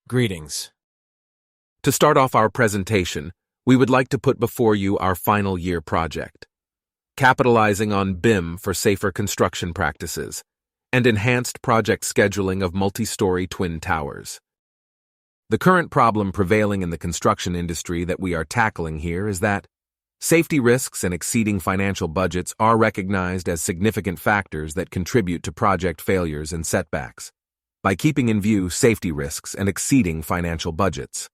Greetings. To start off our presentation, we would like to put before you our final year project, capitalizing on BIM for safer construction practices and enhanced project scheduling of multi-story twin towers. The current problem prevailing in the construction industry that we are tackling here is that safety risks and exceeding financial budgets are recognized as significant factors that contribute to project failures and setbacks. By keeping in view safety risks and exceeding financial budgets,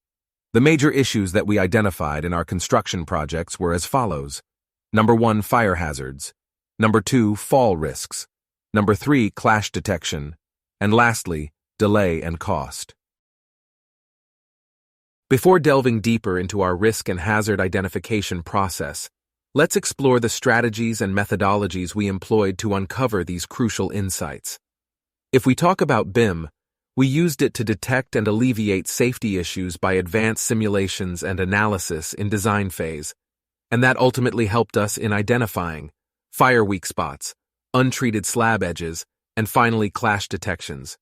the major issues that we identified in our construction projects were as follows. Number 1, fire hazards. Number 2, fall risks. Number 3, clash detection. And lastly, delay and cost. Before delving deeper into our risk and hazard identification process, let's explore the strategies and methodologies we employed to uncover these crucial insights. If we talk about BIM, we used it to detect and alleviate safety issues by advanced simulations and analysis in design phase, and that ultimately helped us in identifying fire weak spots, untreated slab edges, and finally clash detections.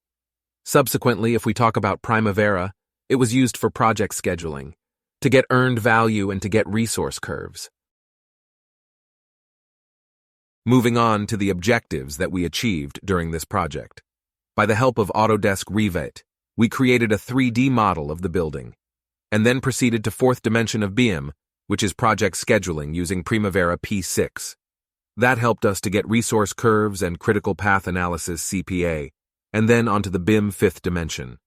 Subsequently, if we talk about Primavera, it was used for project scheduling, to get earned value and to get resource curves. Moving on to the objectives that we achieved during this project. By the help of Autodesk Revit, we created a 3D model of the building, and then proceeded to fourth dimension of BIM, which is project scheduling using Primavera P6. That helped us to get resource curves and critical path analysis CPA, and then onto the BIM fifth dimension.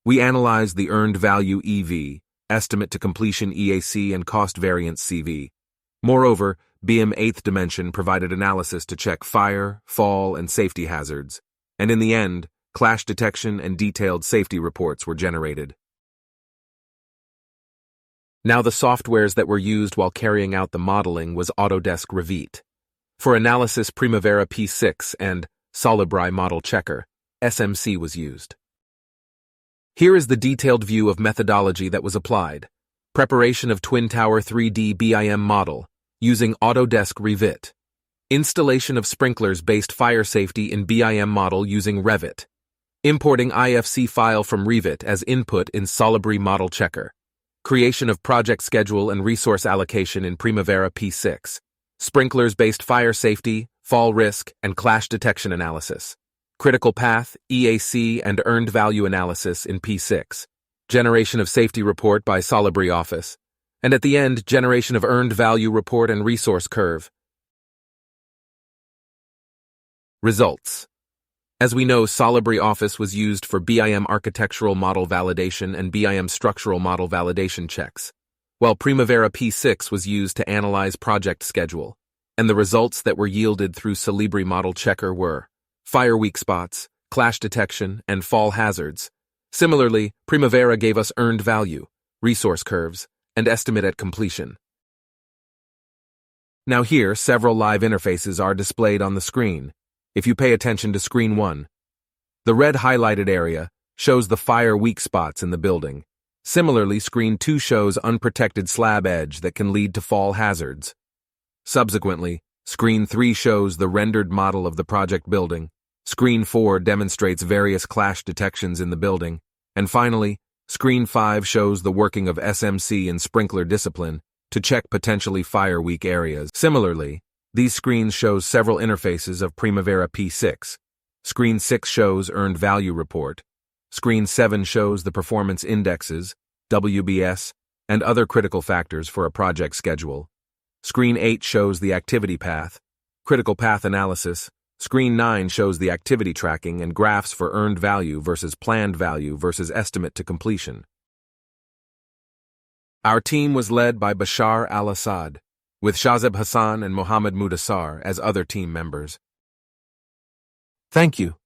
We analyzed the earned value EV, estimate to completion EAC, and cost variance CV. Moreover, BIM eighth dimension provided analysis to check fire, fall, and safety hazards. And in the end, clash detection and detailed safety reports were generated. Now the softwares that were used while carrying out the modeling was Autodesk Revit. For analysis, Primavera P6 and Solibri Model Checker, SMC, was used. Here is the detailed view of methodology that was applied. Preparation of Twin Tower 3D BIM model using Autodesk Revit. Installation of sprinklers-based fire safety in BIM model using Revit. Importing IFC file from Revit as input in Solibri Model Checker. Creation of project schedule and resource allocation in Primavera P6. Sprinklers-based fire safety, fall risk, and clash detection analysis. Critical path, EAC, and earned value analysis in P6. Generation of safety report by Solibri Office. And at the end, generation of earned value report and resource curve. Results. As we know, Solibri Office was used for BIM architectural model validation and BIM structural model validation checks, while Primavera P6 was used to analyze project schedule, and the results that were yielded through Solibri Model Checker were fire weak spots, clash detection, and fall hazards. Similarly, Primavera gave us earned value, resource curves, and estimate at completion. Now here, several live interfaces are displayed on the screen. If you pay attention to screen 1, the red highlighted area shows the fire weak spots in the building. Similarly, screen 2 shows unprotected slab edge that can lead to fall hazards. Subsequently, screen 3 shows the rendered model of the project building. Screen 4 demonstrates various clash detections in the building. And finally, screen 5 shows the working of SMC and sprinkler discipline to check potentially fire weak areas. Similarly, these screens show several interfaces of Primavera P6. Screen 6 shows earned value report. Screen 7 shows the performance indexes, WBS, and other critical factors for a project schedule. Screen 8 shows the activity path, critical path analysis. Screen 9 shows the activity tracking and graphs for earned value versus planned value versus estimate to completion. Our team was led by Bashar al-Assad, with Shazeb Hassan and Mohammed Mudassar as other team members. Thank you.